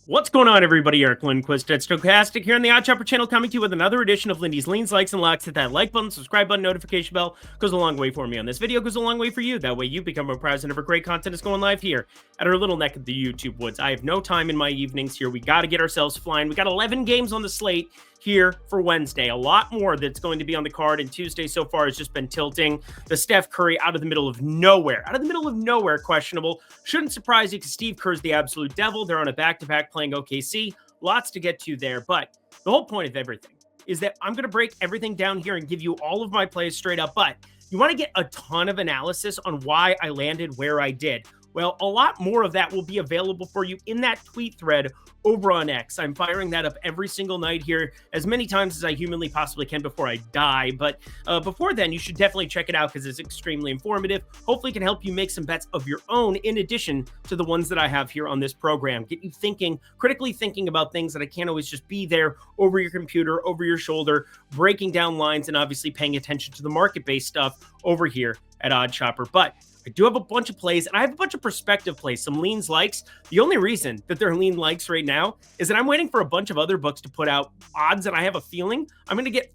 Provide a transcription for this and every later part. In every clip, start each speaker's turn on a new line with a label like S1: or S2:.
S1: What's going on, everybody? Eric Lindquist at Stochastic here on the Odd Chopper channel, coming to you with another edition of Lindy's Leans, Likes, and Locks. Hit that like button, subscribe button, notification bell. Goes a long way for me on this video, goes a long way for you. That way you become more present of our great content is going live here at our little neck of the YouTube woods. I have no time in my evenings here. We got to get ourselves flying. We got 11 games on the slate here for Wednesday. A lot more that's going to be on the card, and Tuesday so far has just been tilting. The Steph Curry out of the middle of nowhere, questionable. Shouldn't surprise you because Steve Kerr's the absolute devil. They're on a back-to-back playing OKC. Lots to get to there, but the whole point of everything is that I'm going to break everything down here and give you all of my plays straight up, but you want to get a ton of analysis on why I landed where I did. Well, a lot more of that will be available for you in that tweet thread over on X. I'm firing that up every single night here as many times as I humanly possibly can before I die. But before then, you should definitely check it out because it's extremely informative. Hopefully can help you make some bets of your own in addition to the ones that I have here on this program. Get you thinking, critically thinking about things that I can't always just be there over your computer, over your shoulder, breaking down lines and obviously paying attention to the market-based stuff over here at Odd Chopper. But I do have a bunch of plays, and I have a bunch of perspective plays, some leans likes. The only reason that they're lean likes right now is that I'm waiting for a bunch of other books to put out odds, and I have a feeling I'm going to get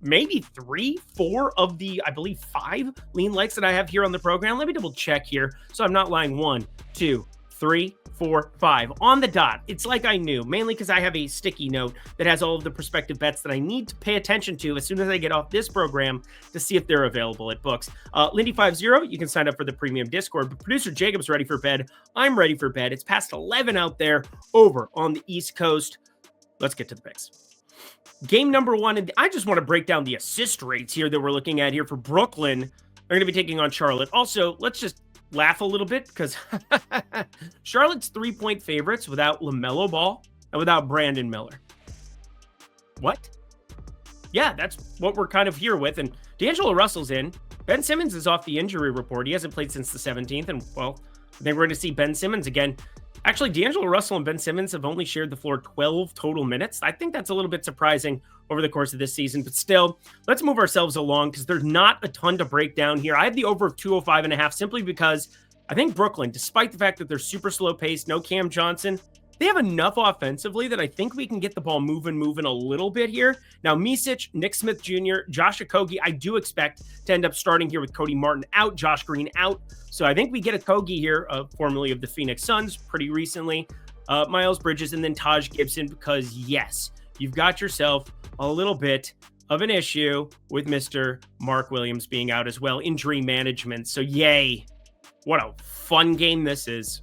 S1: maybe 3, 4 of the, I believe, 5 lean likes that I have here on the program. Let me double check here so I'm not lying. 1, 2, 3, 4, 5 on the dot. It's like I knew, mainly because I have a sticky note that has all of the prospective bets that I need to pay attention to as soon as I get off this program to see if they're available at books. Lindy50, you can sign up for the premium Discord, but producer Jacob's ready for bed. I'm ready for bed. It's past 11 out there over on the East Coast. Let's get to the picks. Game number 1, and I just want to break down the assist rates here that we're looking at here for Brooklyn. They're going to be taking on Charlotte. Also, let's just laugh a little bit because Charlotte's 3-point favorites without LaMelo Ball and without Brandon Miller. What? Yeah, that's what we're kind of here with. And D'Angelo Russell's in. Ben Simmons is off the injury report. He hasn't played since the 17th. And, well, I think we're going to see Ben Simmons again. Actually, D'Angelo Russell and Ben Simmons have only shared the floor 12 total minutes. I think that's a little bit surprising over the course of this season, but still, let's move ourselves along because there's not a ton to break down here. I have the over of 205.5 simply because I think Brooklyn, despite the fact that they're super slow paced, no Cam Johnson, they have enough offensively that I think we can get the ball moving a little bit here. Now, Micic, Nick Smith Jr., Josh Okogie, I do expect to end up starting here with Cody Martin out, Josh Green out. So I think we get Okogie here, formerly of the Phoenix Suns, pretty recently, Miles Bridges, and then Taj Gibson because, yes, you've got yourself a little bit of an issue with Mr. Mark Williams being out as well, injury management. So yay, what a fun game this is.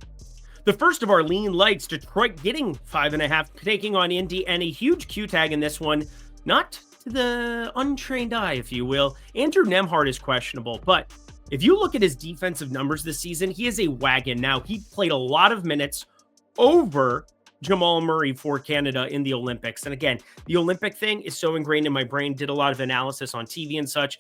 S1: The first of our lean lights, Detroit getting 5.5, taking on Indy, and a huge Q tag in this one. Not to the untrained eye, if you will. Andrew Nembhard is questionable, but if you look at his defensive numbers this season, he is a wagon. Now, he played a lot of minutes over Jamal Murray for Canada in the Olympics. And again, the Olympic thing is so ingrained in my brain, did a lot of analysis on TV and such.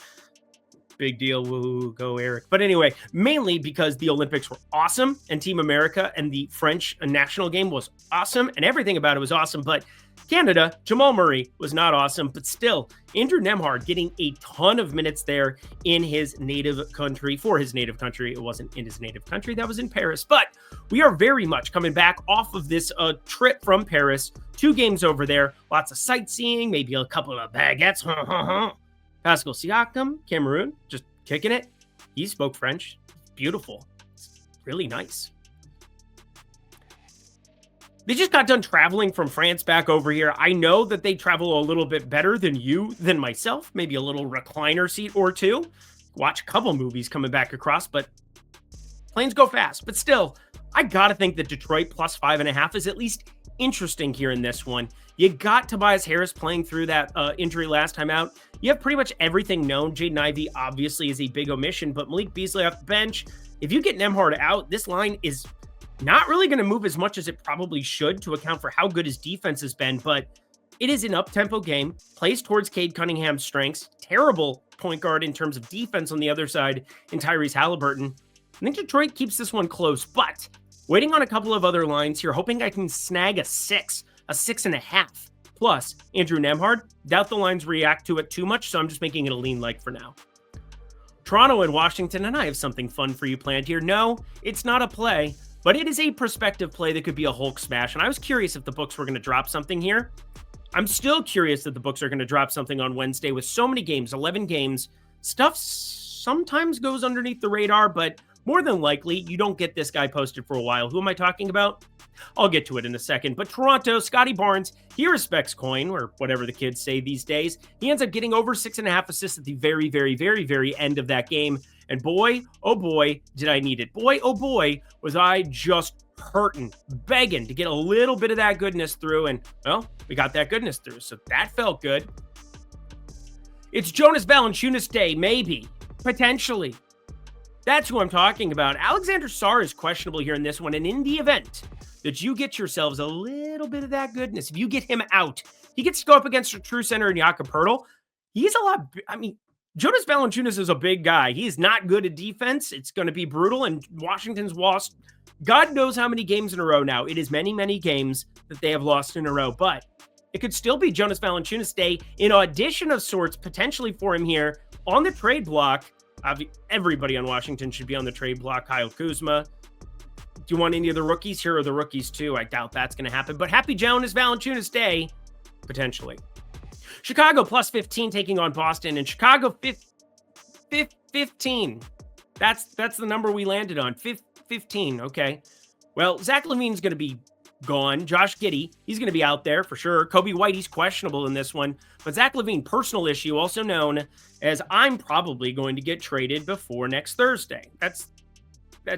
S1: Big deal. Woo, go Eric. But anyway, mainly because the Olympics were awesome and Team America and the French national game was awesome and everything about it was awesome. But Canada, Jamal Murray was not awesome, but still Andrew Nembhard getting a ton of minutes there in his native country, for his native country. It wasn't in his native country. That was in Paris, but we are very much coming back off of this trip from Paris, 2 games over there, lots of sightseeing, maybe a couple of baguettes. Pascal Siakam, Cameroon, just kicking it. He spoke French. Beautiful. It's really nice. They just got done traveling from France back over here. I know that they travel a little bit better than myself. Maybe a little recliner seat or 2. Watch a couple movies coming back across, but planes go fast. But still, I got to think that Detroit plus 5.5 is at least interesting here in this one. You got Tobias Harris playing through that injury last time out. You have pretty much everything known. Jaden Ivey obviously is a big omission, but Malik Beasley off the bench. If you get Nembhard out, this line is not really going to move as much as it probably should to account for how good his defense has been, but it is an up-tempo game, plays towards Cade Cunningham's strengths, terrible point guard in terms of defense on the other side in Tyrese Halliburton. I think Detroit keeps this one close, but waiting on a couple of other lines here, hoping I can snag a 6.5. Plus, Andrew Nembhard, doubt the lines react to it too much, so I'm just making it a lean like for now. Toronto and Washington, and I have something fun for you planned here. No, it's not a play. but it is a prospective play that could be a Hulk smash. And I was curious if the books were going to drop something here. I'm still curious that the books are going to drop something on Wednesday with so many games, 11 games. Stuff sometimes goes underneath the radar, but more than likely, you don't get this guy posted for a while. Who am I talking about? I'll get to it in a second. But Toronto, Scotty Barnes, he respects coin, or whatever the kids say these days. He ends up getting over 6.5 assists at the very, very, very, very end of that game. And boy, oh boy, did I need it. Boy, oh boy, was I just hurting, begging to get a little bit of that goodness through. And, well, we got that goodness through. So that felt good. It's Jonas Valanciunas Day, maybe, potentially. That's who I'm talking about. Alexander Sarr is questionable here in this one. And in the event that you get yourselves a little bit of that goodness, if you get him out, he gets to go up against a true center in Jakob Poeltl. He's a lot, I mean, Jonas Valanciunas is a big guy. He's not good at defense. It's going to be brutal. And Washington's lost God knows how many games in a row now. It is many, many games that they have lost in a row. But it could still be Jonas Valanciunas Day in audition of sorts, potentially for him here on the trade block. Everybody on Washington should be on the trade block. Kyle Kuzma. Do you want any of the rookies? Here are the rookies too. I doubt that's going to happen. But happy Jonas Valanciunas Day, potentially. Chicago plus 15 taking on Boston. And Chicago 15. That's the number we landed on. 15. Okay. Well, Zach LaVine's going to be gone. Josh Giddey, he's going to be out there for sure. Kobe White, he's questionable in this one. But Zach LaVine, personal issue, also known as I'm probably going to get traded before next Thursday. That's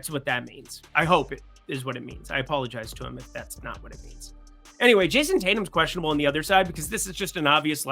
S1: what that means. I hope it is what it means. I apologize to him if that's not what it means. Anyway, Jason Tatum's questionable on the other side because this is just an obvious,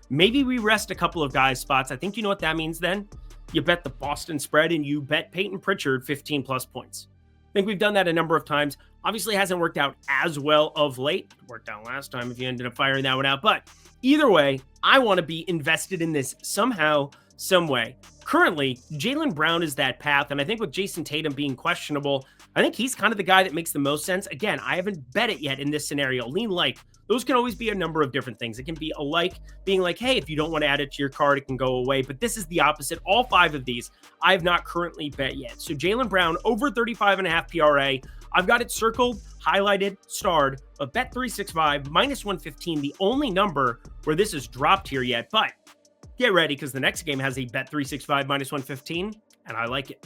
S1: maybe we rest a couple of guys' spots. I think you know what that means then. You bet the Boston spread and you bet Peyton Pritchard 15 plus points. I think we've done that a number of times. Obviously, it hasn't worked out as well of late. It worked out last time if you ended up firing that one out. But either way, I want to be invested in this somehow, some way. Currently, Jaylen Brown is that path. And I think with Jason Tatum being questionable, I think he's kind of the guy that makes the most sense. Again, I haven't bet it yet in this scenario. Lean like. Those can always be a number of different things. It can be a like, being like, hey, if you don't want to add it to your card, it can go away. But this is the opposite. All 5 of these, I have not currently bet yet. So Jaylen Brown, over 35.5 PRA. I've got it circled, highlighted, starred, but bet 365, minus 115, the only number where this is dropped here yet. But get ready, because the next game has a bet 365, minus 115, and I like it.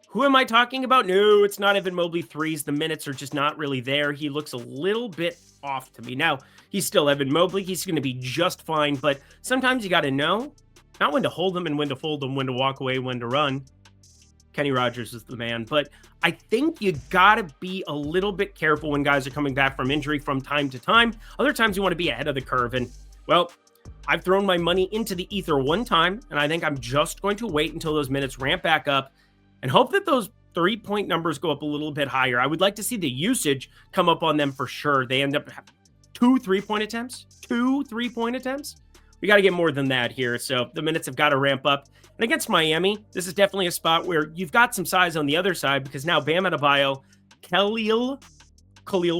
S1: Who am I talking about? No, it's not Evan Mobley threes. The minutes are just not really there. He looks a little bit off to me. Now, he's still Evan Mobley. He's going to be just fine, but sometimes you got to know not when to hold them and when to fold them, when to walk away, when to run. Kenny Rogers is the man, but I think you got to be a little bit careful when guys are coming back from injury from time to time. Other times you want to be ahead of the curve, and, well, I've thrown my money into the ether one time, and I think I'm just going to wait until those minutes ramp back up and hope that those 3-point numbers go up a little bit higher. I would like to see the usage come up on them for sure. They end up having 2 3-point attempts. We got to get more than that here. So the minutes have got to ramp up. And against Miami, this is definitely a spot where you've got some size on the other side because now Bam Adebayo, Khalil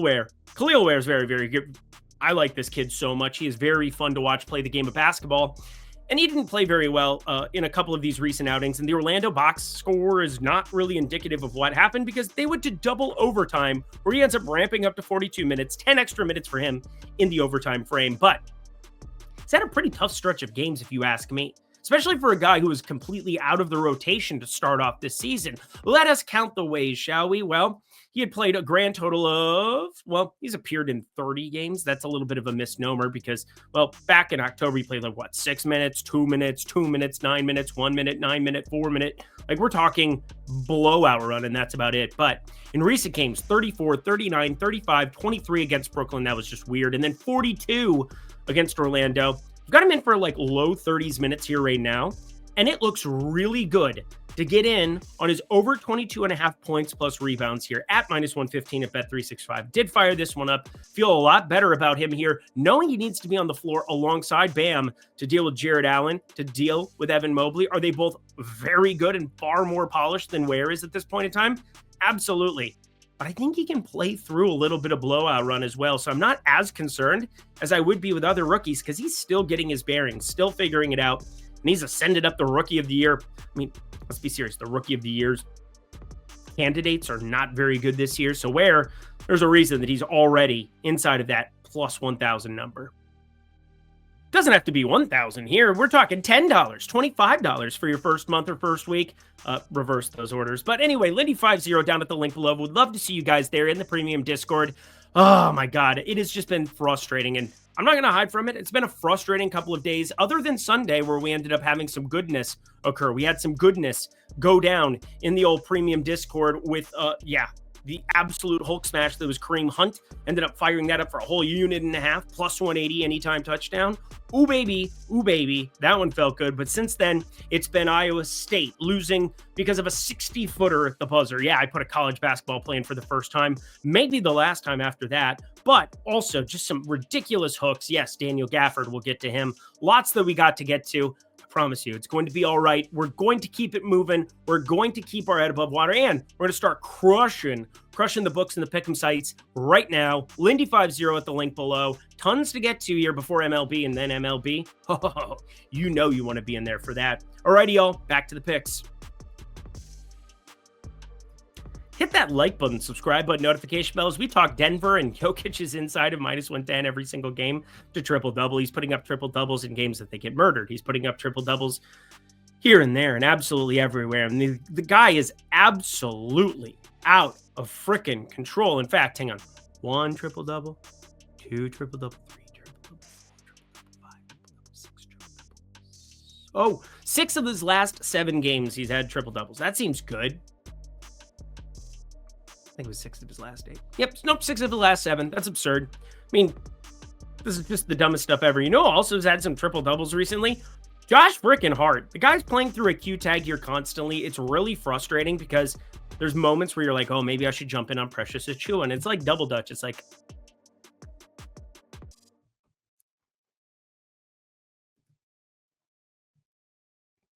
S1: Ware. Khalil Ware is very, very good. I like this kid so much. He is very fun to watch play the game of basketball. And he didn't play very well in a couple of these recent outings. And the Orlando box score is not really indicative of what happened because they went to double overtime where he ends up ramping up to 42 minutes, 10 extra minutes for him in the overtime frame. But it's had a pretty tough stretch of games, if you ask me, especially for a guy who was completely out of the rotation to start off this season. Let us count the ways, shall we? Well, he had played a grand total of, he's appeared in 30 games. That's a little bit of a misnomer because, back in October, he played 6 minutes, 2 minutes, 2 minutes, 9 minutes, 1 minute, 9 minute, 4 minute. We're talking blowout run, and that's about it. But in recent games, 34, 39, 35, 23 against Brooklyn. That was just weird. And then 42 against Orlando. I've got him in for low 30s minutes here right now. And it looks really good to get in on his over 22.5 points plus rebounds here at minus 115 at Bet365. Did fire this one up. Feel a lot better about him here, knowing he needs to be on the floor alongside Bam to deal with Jared Allen, to deal with Evan Mobley. Are they both very good and far more polished than Ware is at this point in time? Absolutely. But I think he can play through a little bit of blowout run as well. So I'm not as concerned as I would be with other rookies because he's still getting his bearings, still figuring it out. And he's ascended up the rookie of the year. I mean, let's be serious. The rookie of the year's candidates are not very good this year. So there's a reason that he's already inside of that plus 1,000 number. Doesn't have to be 1,000 here. We're talking $10, $25 for your first month or first week. Reverse those orders. But anyway, Lindy50 down at the link below. Would love to see you guys there in the premium Discord. Oh my God, it has just been frustrating, and I'm not going to hide from it. It's been a frustrating couple of days, other than Sunday, where we ended up having some goodness occur. We had some goodness go down in the old premium Discord with, the absolute Hulk smash that was Kareem Hunt. Ended up firing that up for a whole unit and a half, plus 180 anytime touchdown. Ooh, baby. That one felt good. But since then, it's been Iowa State losing because of a 60-footer at the buzzer. Yeah, I put a college basketball play in for the first time, maybe the last time after that. But also just some ridiculous hooks. Yes, Daniel Gafford, we'll get to him. Lots that we got to get to. Promise you, it's going to be all right. We're going to keep it moving. We're going to keep our head above water, and we're going to start crushing the books and the pick'em sites right now. Lindy50 at the link below. Tons to get to here before MLB and then MLB. Oh, you know you want to be in there for that. Alrighty, y'all. Back to the picks. Hit that like button, subscribe button, notification bells. We talk Denver, and Jokic is inside of minus 110 every single game to triple-double. He's putting up triple-doubles in games that they get murdered. He's putting up triple-doubles here and there and absolutely everywhere. And the guy is absolutely out of freaking control. In fact, hang on. 1 triple-double, 2 triple-double, 3 triple-double, 4 triple-double, 5 triple-double, 6 triple-doubles. Oh, 6 of his last 7 games he's had triple-doubles. That seems good. I think it was 6 of his last 8. Yep, nope, 6 of the last 7. That's absurd. I mean, this is just the dumbest stuff ever. You know who also has had some triple-doubles recently? Josh frickin' Hart. The guy's playing through a Q tag here constantly. It's really frustrating because there's moments where you're like, oh, maybe I should jump in on Precious Achiuwa, and it's like double dutch. It's like,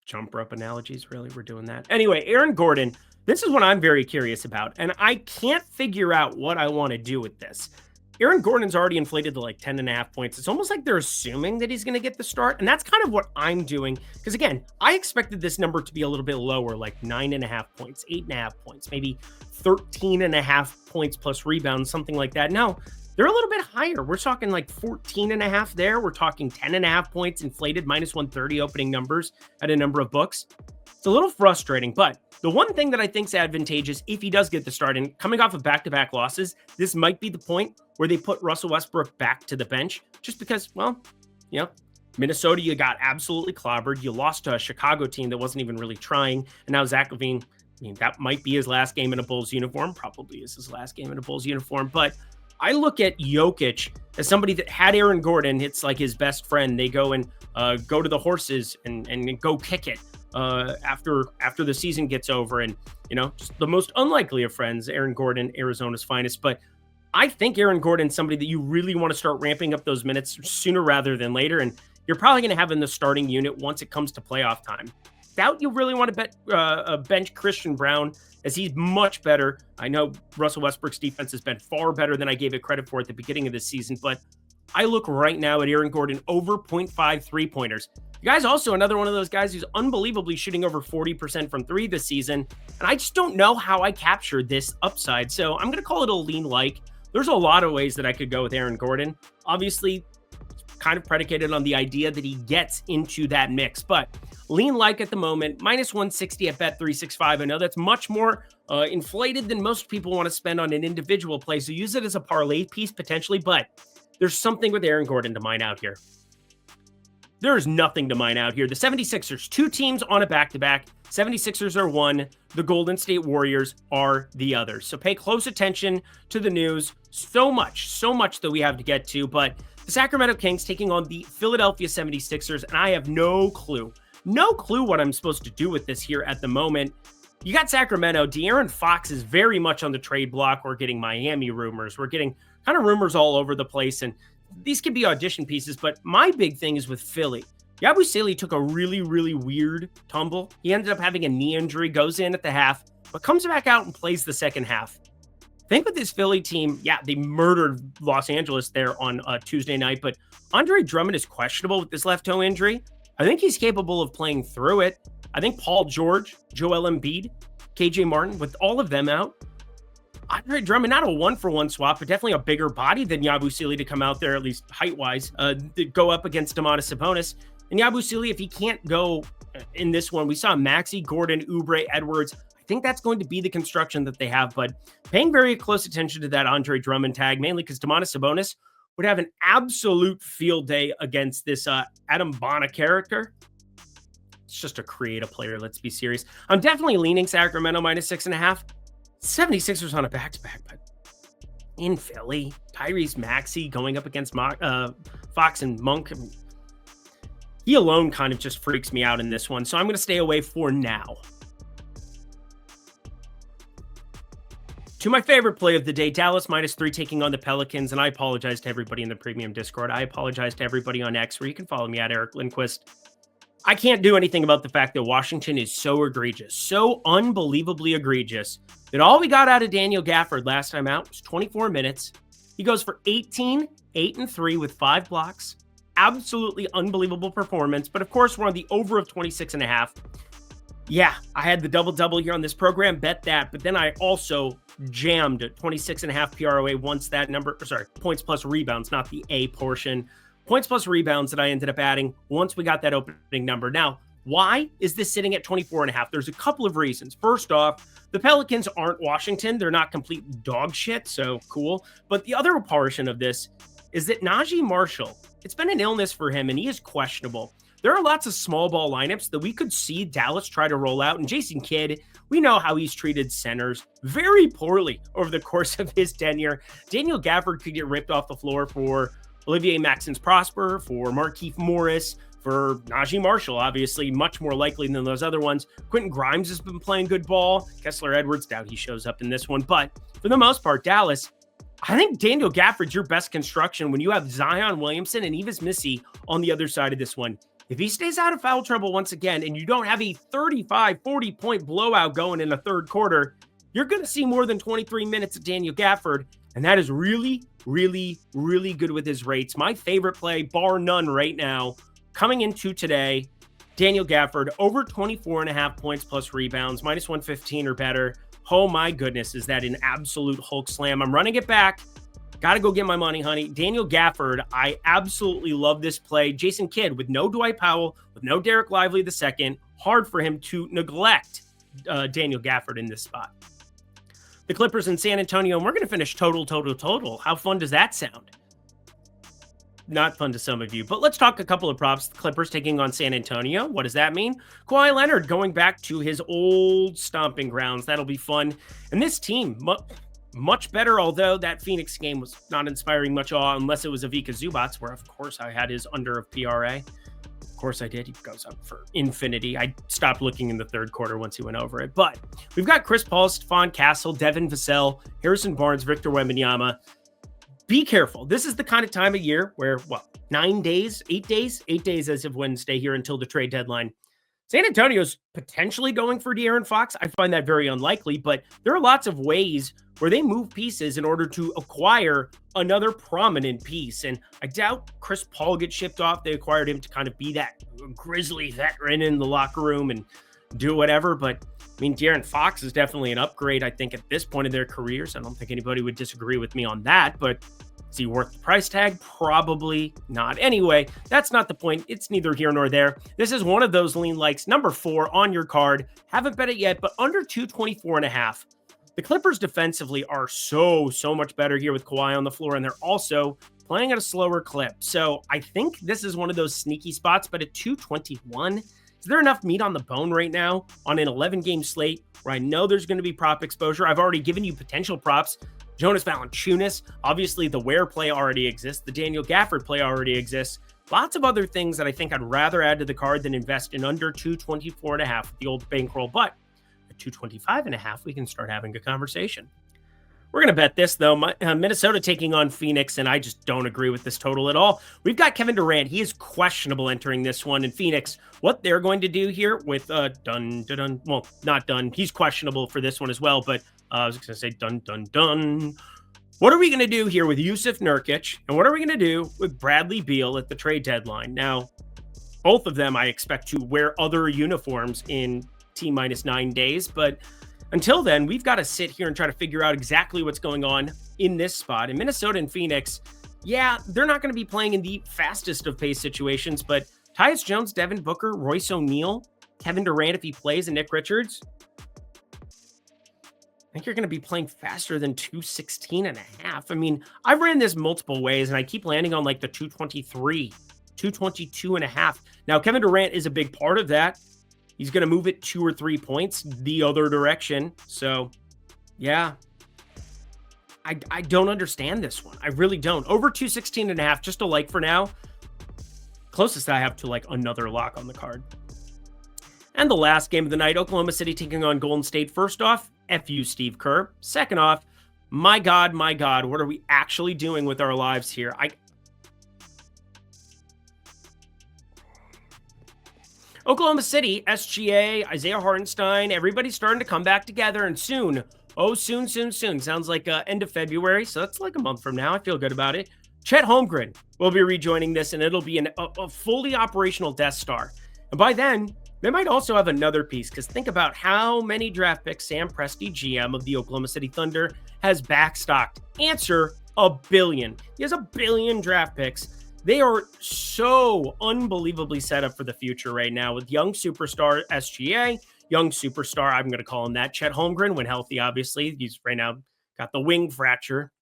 S1: jump rope analogies, really? We're doing that. Anyway, Aaron Gordon. This is what I'm very curious about, and I can't figure out what I want to do with this. Aaron Gordon's already inflated to like 10.5 points. It's almost like they're assuming that he's going to get the start, and that's kind of what I'm doing. Because again, I expected this number to be a little bit lower, like 9.5 points, 8.5 points, maybe 13.5 points plus rebounds, something like that. No, they're a little bit higher. We're talking like 14.5 there. We're talking 10.5 points inflated, minus 130 opening numbers at a number of books. It's a little frustrating, but the one thing that I think is advantageous if he does get the start, and coming off of back-to-back losses, this might be the point where they put Russell Westbrook back to the bench, just because, well, you know, Minnesota, you got absolutely clobbered. You lost to a Chicago team that wasn't even really trying, and now Zach LaVine, I mean, that might be his last game in a Bulls uniform, probably is his last game in a Bulls uniform, but I look at Jokic as somebody that had Aaron Gordon. It's like his best friend. They go and go to the horses and go kick it. After the season gets over, and you know, just the most unlikely of friends, Aaron Gordon, Arizona's finest. But I think Aaron Gordon's somebody that you really want to start ramping up those minutes sooner rather than later, and you're probably going to have in the starting unit once it comes to playoff time. Doubt you really want to bench Christian Brown, as he's much better. I know Russell Westbrook's defense has been far better than I gave it credit for at the beginning of the season, but I look right now at Aaron Gordon over 0.5 3-pointers. You guys also another one of those guys who's unbelievably shooting over 40% from 3 this season, and I just don't know how I captured this upside, so I'm going to call it a lean like. There's a lot of ways that I could go with Aaron Gordon. Obviously, kind of predicated on the idea that he gets into that mix, but lean like at the moment, minus 160 at Bet365. I know that's much more inflated than most people want to spend on an individual play, so use it as a parlay piece potentially, but there's something with Aaron Gordon to mine out here. There is nothing to mine out here. The 76ers, 2 teams on a back-to-back. 76ers are 1. The Golden State Warriors are the other. So pay close attention to the news. So much that we have to get to. But the Sacramento Kings taking on the Philadelphia 76ers, and I have no clue what I'm supposed to do with this here at the moment. You got Sacramento. De'Aaron Fox is very much on the trade block. We're getting Miami rumors. We're getting kind of rumors all over the place, and these could be audition pieces, but my big thing is with Philly. Yabusele took a really, really weird tumble. He ended up having a knee injury, goes in at the half, but comes back out and plays the second half. I think with this Philly team, yeah, they murdered Los Angeles there on Tuesday night, but Andre Drummond is questionable with this left toe injury. I think he's capable of playing through it. I think Paul George, Joel Embiid, KJ Martin, with all of them out, Andre Drummond, not a one-for-one swap, but definitely a bigger body than Yabusele to come out there, at least height-wise, to go up against Domantas Sabonis. And Yabusele, if he can't go in this one, we saw Maxey, Gordon, Oubre, Edwards. I think that's going to be the construction that they have, but paying very close attention to that Andre Drummond tag, mainly because Domantas Sabonis would have an absolute field day against this Adam Bonner character. It's just a creative player, let's be serious. I'm definitely leaning Sacramento minus 6.5. 76ers on a back-to-back, but in Philly, Tyrese Maxey going up against Fox and Monk. He alone kind of just freaks me out in this one, so I'm going to stay away for now. To my favorite play of the day, Dallas minus 3 taking on the Pelicans, and I apologize to everybody in the premium Discord. I apologize to everybody on X, where you can follow me at Eric Lindquist. I can't do anything about the fact that Washington is so egregious, so unbelievably egregious, that all we got out of Daniel Gafford last time out was 24 minutes. He goes for 18, 8 and 3 with 5 blocks. Absolutely unbelievable performance. But of course, we're on the over of 26.5. Yeah, I had the double-double here on this program, bet that. But then I also jammed 26.5 PROA once that number, points plus rebounds, not the A portion. Points plus rebounds that I ended up adding once we got that opening number. Now, why is this sitting at 24.5? There's a couple of reasons. First off, the Pelicans aren't Washington. They're not complete dog shit, so cool. But the other portion of this is that Najee Marshall, it's been an illness for him, and he is questionable. There are lots of small ball lineups that we could see Dallas try to roll out. And Jason Kidd, we know how he's treated centers very poorly over the course of his tenure. Daniel Gafford could get ripped off the floor for Olivier Maxence-Prosper, for Markieff Morris, for Najee Marshall, obviously much more likely than those other ones. Quentin Grimes has been playing good ball. Kessler Edwards, doubt he shows up in this one. But for the most part, Dallas, I think Daniel Gafford's your best construction when you have Zion Williamson and Yves Missy on the other side of this one. If he stays out of foul trouble once again, and you don't have a 35, 40-point blowout going in the third quarter, you're going to see more than 23 minutes of Daniel Gafford. And that is really, really, really good with his rates. My favorite play, bar none right now, coming into today, Daniel Gafford, over 24.5 points plus rebounds, minus 115 or better. Oh my goodness, is that an absolute Hulk slam? I'm running it back. Got to go get my money, honey. Daniel Gafford, I absolutely love this play. Jason Kidd, with no Dwight Powell, with no Derek Lively II, hard for him to neglect Daniel Gafford in this spot. The Clippers in San Antonio, and we're going to finish total. How fun does that sound? Not fun to some of you, but let's talk a couple of props. The Clippers taking on San Antonio. What does that mean? Kawhi Leonard going back to his old stomping grounds. That'll be fun. And this team, much better, although that Phoenix game was not inspiring much awe, unless it was Ivica Zubac, where, of course, I had his under of PRA. Of course I did. He goes up for infinity. I stopped looking in the third quarter once he went over it. But we've got Chris Paul, Stephon Castle, Devin Vassell, Harrison Barnes, Victor Wembanyama. Be careful. This is the kind of time of year where, 8 days as of Wednesday here until the trade deadline. San Antonio's potentially going for De'Aaron Fox. I find that very unlikely, but there are lots of ways where they move pieces in order to acquire another prominent piece. And I doubt Chris Paul gets shipped off. They acquired him to kind of be that grizzly veteran in the locker room and do whatever. But I mean, De'Aaron Fox is definitely an upgrade, I think, at this point in their careers. I don't think anybody would disagree with me on that, but is he worth the price tag? Probably not. Anyway, that's not the point. It's neither here nor there. This is one of those lean likes. Number 4 on your card. Haven't bet it yet, but under 224.5. The Clippers defensively are so much better here with Kawhi on the floor, and they're also playing at a slower clip. So I think this is one of those sneaky spots, but at 221, is there enough meat on the bone right now on an 11-game slate where I know there's going to be prop exposure? I've already given you potential props. Jonas Valanciunas, obviously the Ware play already exists. The Daniel Gafford play already exists. Lots of other things that I think I'd rather add to the card than invest in under 224.5 with the old bankroll. But at 225.5, we can start having a conversation. We're going to bet this, though. Minnesota taking on Phoenix, and I just don't agree with this total at all. We've got Kevin Durant. He is questionable entering this one. In Phoenix, what they're going to do here with well, not done. He's questionable for this one as well, but I was going to say dun. What are we going to do here with Yusuf Nurkic, and what are we going to do with Bradley Beal at the trade deadline? Now, both of them I expect to wear other uniforms in T-minus 9 days, but Until then, we've got to sit here and try to figure out exactly what's going on in this spot. And Minnesota and Phoenix, yeah, they're not going to be playing in the fastest of pace situations, but Tyus Jones, Devin Booker, Royce O'Neal, Kevin Durant, if he plays, and Nick Richards, I think you're going to be playing faster than 216 and a half. I mean, I've ran this multiple ways, and I keep landing on like the 223, 222 and a half. Now, Kevin Durant is a big part of that. He's going to move it 2 or 3 points the other direction. So, yeah, I don't understand this one. I really don't. Over 216 and a half, just a like for now. Closest I have to like another lock on the card. And the last game of the night, Oklahoma City taking on Golden State. First off, F you, Steve Kerr. Second off, my God, what are we actually doing with our lives here? Oklahoma City, SGA, Isaiah Hartenstein, everybody's starting to come back together, and soon, soon. Sounds like end of February, so that's like a month from now. I feel good about it. Chet Holmgren will be rejoining this, and it'll be a fully operational Death Star. And by then, they might also have another piece, because think about how many draft picks Sam Presti, GM of the Oklahoma City Thunder, has backstocked. Answer, 1 billion. He has 1 billion draft picks. They are so unbelievably set up for the future right now with young superstar SGA, young superstar, I'm going to call him that, Chet Holmgren, when healthy, obviously. He's right now got the wing fracture.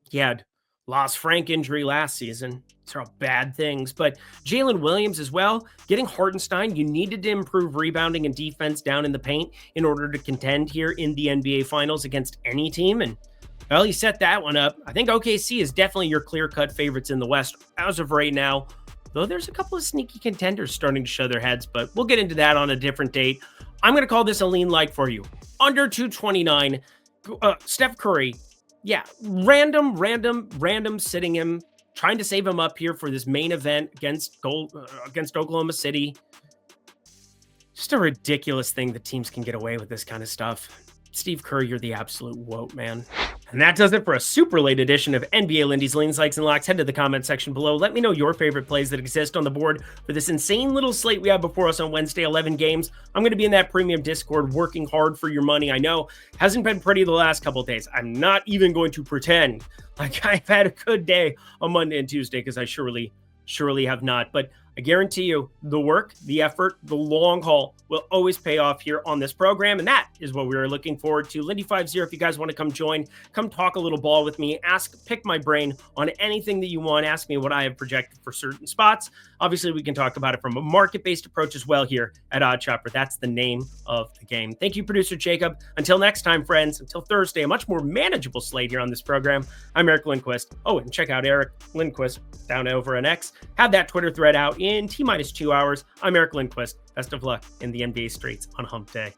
S1: He had Lost Frank injury last season. These are all bad things. But Jalen Williams as well, getting Hartenstein, you needed to improve rebounding and defense down in the paint in order to contend here in the NBA Finals against any team. And, well, he set that one up. I think OKC is definitely your clear-cut favorites in the West as of right now, though there's a couple of sneaky contenders starting to show their heads, but we'll get into that on a different date. I'm going to call this a lean like for you. Under 229, Steph Curry. Yeah, random sitting him, trying to save him up here for this main event against Oklahoma City. Just a ridiculous thing that teams can get away with this kind of stuff. Steve Kerr, you're the absolute woke, man. And that does it for a super late edition of NBA Lindy's Leans, Likes, and Locks. Head to the comment section below. Let me know your favorite plays that exist on the board for this insane little slate we have before us on Wednesday, 11 games. I'm going to be in that premium Discord working hard for your money. I know hasn't been pretty the last couple of days. I'm not even going to pretend like I've had a good day on Monday and Tuesday, because I surely have not. But I guarantee you the work, the effort, the long haul will always pay off here on this program. And that is what we are looking forward to. Lindy50, if you guys want to come join, come talk a little ball with me, pick my brain on anything that you want. Ask me what I have projected for certain spots. Obviously, we can talk about it from a market-based approach as well here at Odd Chopper. That's the name of the game. Thank you, producer Jacob. Until next time, friends, until Thursday, a much more manageable slate here on this program. I'm Eric Lindquist. Oh, and check out Eric Lindquist down over on X. Have that Twitter thread out in T-minus 2 hours. I'm Eric Lindquist. Best of luck in the NBA streets on Hump Day.